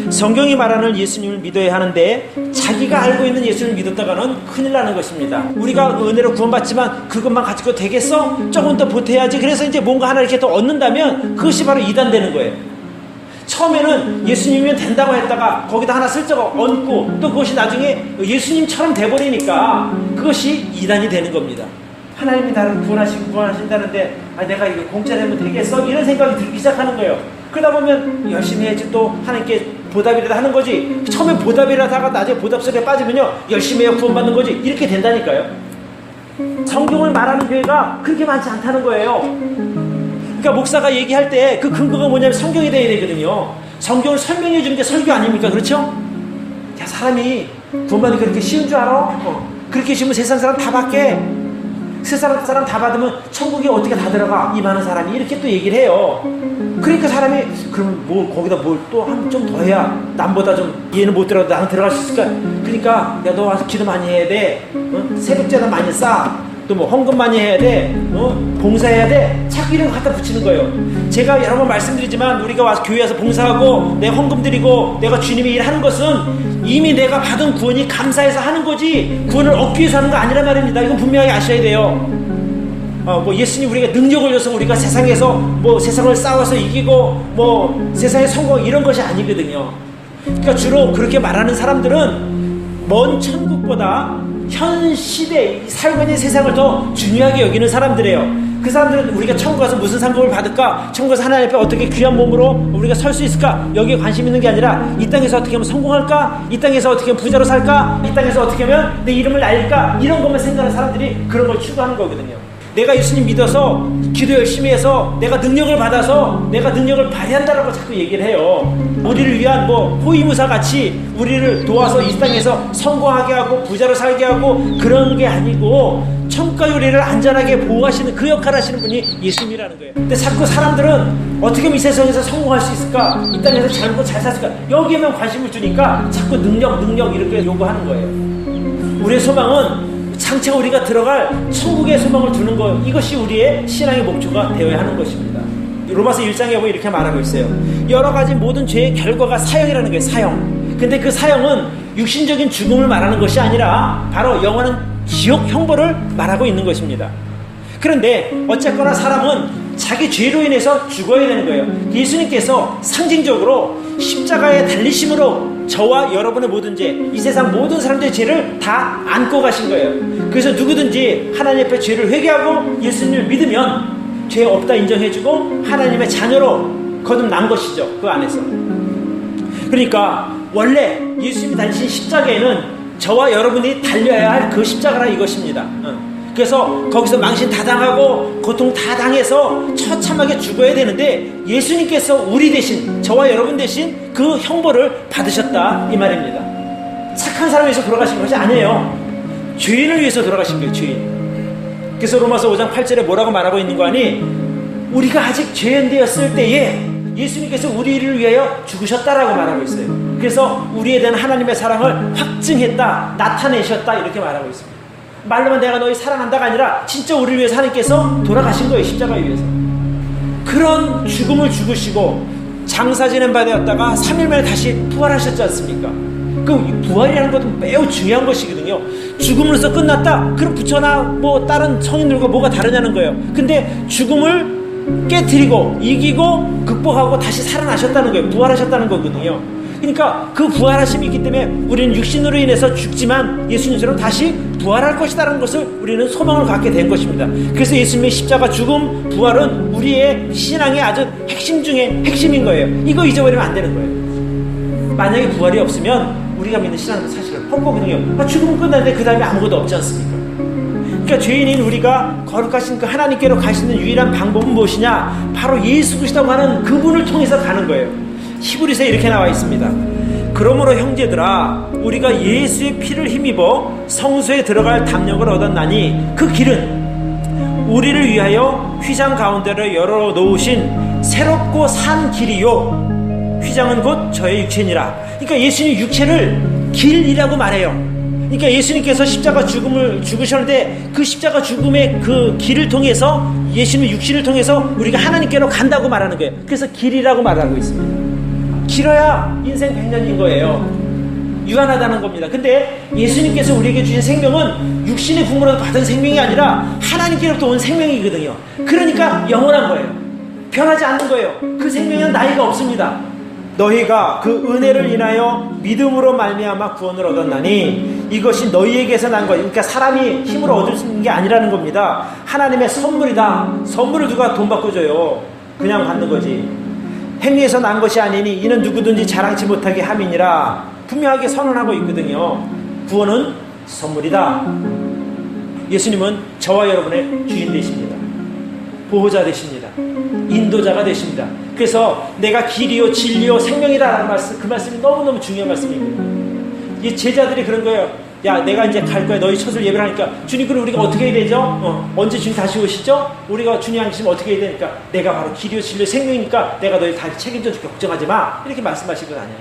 성경이 말하는 예수님을 믿어야 하는데 자기가 알고 있는 예수님을 믿었다가는 큰일 나는 것입니다. 우리가 은혜로 구원받지만 그것만 가지고 되겠어? 조금 더 보태야지. 그래서 이제 뭔가 하나 이렇게 더 얻는다면 그것이 바로 이단되는 거예요. 처음에는 예수님이면 된다고 했다가 거기다 하나 슬쩍 얹고 또 그것이 나중에 예수님처럼 돼버리니까 그것이 이단이 되는 겁니다. 하나님이 나를 구원하신다는데 내가 이거 공짜로 하면 되겠어? 이런 생각이 들기 시작하는 거예요. 그러다 보면 열심히 해야지 또 하나님께 보답이라도 하는 거지. 처음에 보답이라도 하다가 나중에 보답 속에 빠지면요 열심히 해야 구원받는 거지. 이렇게 된다니까요. 성경을 말하는 교회가 그렇게 많지 않다는 거예요. 그러니까 목사가 얘기할 때 그 근거가 뭐냐면 성경이 돼야 되거든요. 성경을 설명해 주는 게 설교 아닙니까? 그렇죠? 야, 사람이 구원받는 게 그렇게 쉬운 줄 알아? 그렇게 쉬우면 세상 사람 다 받게. 세상 사람 다 받으면 천국에 어떻게 다 들어가? 이 많은 사람이 이렇게 또 얘기를 해요. 그러니까 사람이 그럼 뭐 거기다 뭘 또 한 좀 더 해야 남보다 좀 얘는 못 들어가도 나는 들어갈 수 있을까? 그러니까 야, 너 와서 기도 많이 해야 돼. 새벽제단 많이 쌓아. 또 뭐 헌금 많이 해야 돼. 봉사해야 돼. 자꾸 이런 거 갖다 붙이는 거예요. 제가 여러 번 말씀드리지만 우리가 와서 교회 와서 봉사하고 내가 헌금 드리고 내가 주님의 일 하는 것은 이미 내가 받은 구원이 감사해서 하는 거지 구원을 얻기 위해서 하는 거 아니란 말입니다. 이건 분명히 아셔야 돼요. 뭐 예수님 우리가 능력을 줘서 우리가 세상에서 뭐 세상을 싸워서 이기고 뭐 세상의 성공 이런 것이 아니거든요. 그러니까 주로 그렇게 말하는 사람들은 먼 천국보다 현 시대 살고 있는 세상을 더 중요하게 여기는 사람들이에요. 그 사람들은 우리가 천국 가서 무슨 상급을 받을까? 천국 가서 하나님 앞에 어떻게 귀한 몸으로 우리가 설 수 있을까? 여기에 관심 있는 게 아니라 이 땅에서 어떻게 하면 성공할까? 이 땅에서 어떻게 하면 부자로 살까? 이 땅에서 어떻게 하면 내 이름을 날릴까? 이런 것만 생각하는 사람들이 그런 걸 추구하는 거거든요. 내가 예수님 믿어서 기도 열심히 해서 내가 능력을 받아서 내가 능력을 발휘한다라고 자꾸 얘기를 해요. 우리를 위한 뭐 호위무사 같이 우리를 도와서 이 땅에서 성공하게 하고 부자로 살게 하고 그런 게 아니고 천국과 우리를 안전하게 보호하시는 그 역할을 하시는 분이 예수님이라는 거예요. 근데 자꾸 사람들은 어떻게 하면 이 세상에서 성공할 수 있을까? 이 땅에서 잘 먹고 잘 살까? 여기에만 관심을 주니까 자꾸 능력 이렇게 요구하는 거예요. 우리의 소망은 장차 우리가 들어갈 천국의 소망을 두는 것, 이것이 우리의 신앙의 목표가 되어야 하는 것입니다. 로마서 1장에 보면 이렇게 말하고 있어요. 여러 가지 모든 죄의 결과가 사형이라는 거예요. 사형. 근데 그 사형은 육신적인 죽음을 말하는 것이 아니라 바로 영원한 지옥 형벌을 말하고 있는 것입니다. 그런데 어쨌거나 사람은 자기 죄로 인해서 죽어야 되는 거예요. 예수님께서 상징적으로 십자가에 달리심으로 저와 여러분의 모든 죄, 이 세상 모든 사람들의 죄를 다 안고 가신 거예요. 그래서 누구든지 하나님 앞에 죄를 회개하고 예수님을 믿으면 죄 없다 인정해주고 하나님의 자녀로 거듭난 것이죠. 그 안에서. 그러니까 원래 예수님이 달리신 십자가에는 저와 여러분이 달려야 할 그 십자가라 이것입니다. 그래서 거기서 망신 다 당하고 고통 다 당해서 처참하게 죽어야 되는데 예수님께서 우리 대신 저와 여러분 대신 그 형벌을 받으셨다 이 말입니다. 착한 사람을 위해서 돌아가신 것이 아니에요. 죄인을 위해서 돌아가신 거예요. 죄인. 그래서 로마서 5장 8절에 뭐라고 말하고 있는 거 아니? 우리가 아직 죄인 되었을 때에 예수님께서 우리를 위하여 죽으셨다라고 말하고 있어요. 그래서 우리에 대한 하나님의 사랑을 확증했다, 나타내셨다 이렇게 말하고 있습니다. 말로만 내가 너희 사랑한다가 아니라 진짜 우리를 위해서 하나님께서 돌아가신 거예요. 십자가에 위해서. 그런 죽음을 죽으시고 장사 지낸 바 되었다가 3일 만에 다시 부활하셨지 않습니까? 그 부활이라는 것은 매우 중요한 것이거든요. 죽음으로써 끝났다? 그럼 부처나 뭐 다른 성인들과 뭐가 다르냐는 거예요. 근데 죽음을 깨트리고 이기고 극복하고 다시 살아나셨다는 거예요. 부활하셨다는 거거든요. 그러니까 그 부활하심이 있기 때문에 우리는 육신으로 인해서 죽지만 예수님처럼 다시 부활할 것이라는 것을 우리는 소망을 갖게 된 것입니다. 그래서 예수님의 십자가 죽음 부활은 우리의 신앙의 아주 핵심 중에 핵심인 거예요. 이거 잊어버리면 안 되는 거예요. 만약에 부활이 없으면 우리가 믿는 신앙은 사실은 헛거거든요. 죽으면 끝나는데 그 다음에 아무것도 없지 않습니까? 그러니까 죄인인 우리가 거룩하신 그 하나님께로 가시는 유일한 방법은 무엇이냐? 바로 예수 그리스도라고 하는 그분을 통해서 가는 거예요. 히브리서에 이렇게 나와 있습니다. 그러므로 형제들아 우리가 예수의 피를 힘입어 성소에 들어갈 담력을 얻었나니 그 길은 우리를 위하여 휘장 가운데를 열어놓으신 새롭고 산 길이요 휘장은 곧 저의 육체니라. 그러니까 예수님 육체를 길이라고 말해요. 그러니까 예수님께서 십자가 죽음을 죽으셨는데 그 십자가 죽음의 그 길을 통해서 예수님의 육신을 통해서 우리가 하나님께로 간다고 말하는 거예요. 그래서 길이라고 말하고 있습니다. 길어야 인생 100년인 거예요. 유한하다는 겁니다. 근데 예수님께서 우리에게 주신 생명은 육신의 부모로부터 받은 생명이 아니라 하나님께로부터 온 생명이거든요. 그러니까 영원한 거예요. 변하지 않는 거예요. 그 생명에는 나이가 없습니다. 너희가 그 은혜를 인하여 믿음으로 말미암아 구원을 얻었나니 이것이 너희에게서 난 거예요. 그러니까 사람이 힘으로 얻을 수 있는 게 아니라는 겁니다. 하나님의 선물이다. 선물을 누가 돈 받고 줘요? 그냥 받는 거지. 행위에서 난 것이 아니니 이는 누구든지 자랑치 못하게 함이니라. 분명하게 선언하고 있거든요. 구원은 선물이다. 예수님은 저와 여러분의 주인 되십니다. 보호자 되십니다. 인도자가 되십니다. 그래서 내가 길이요 진리요 생명이다라는 말씀, 그 말씀이 너무너무 중요한 말씀입니다. 이 제자들이 그런 거예요. 야, 내가 이제 갈 거야. 너희 첫을 예배를 하니까 주님, 그럼 우리가 어떻게 해야 되죠? 언제 주님 다시 오시죠? 우리가 주님 안기시면 어떻게 해야 되니까 내가 바로 길이요 진리요 생명이니까 내가 너희 다 책임져 줄게. 걱정하지 마. 이렇게 말씀하신 건 아니에요.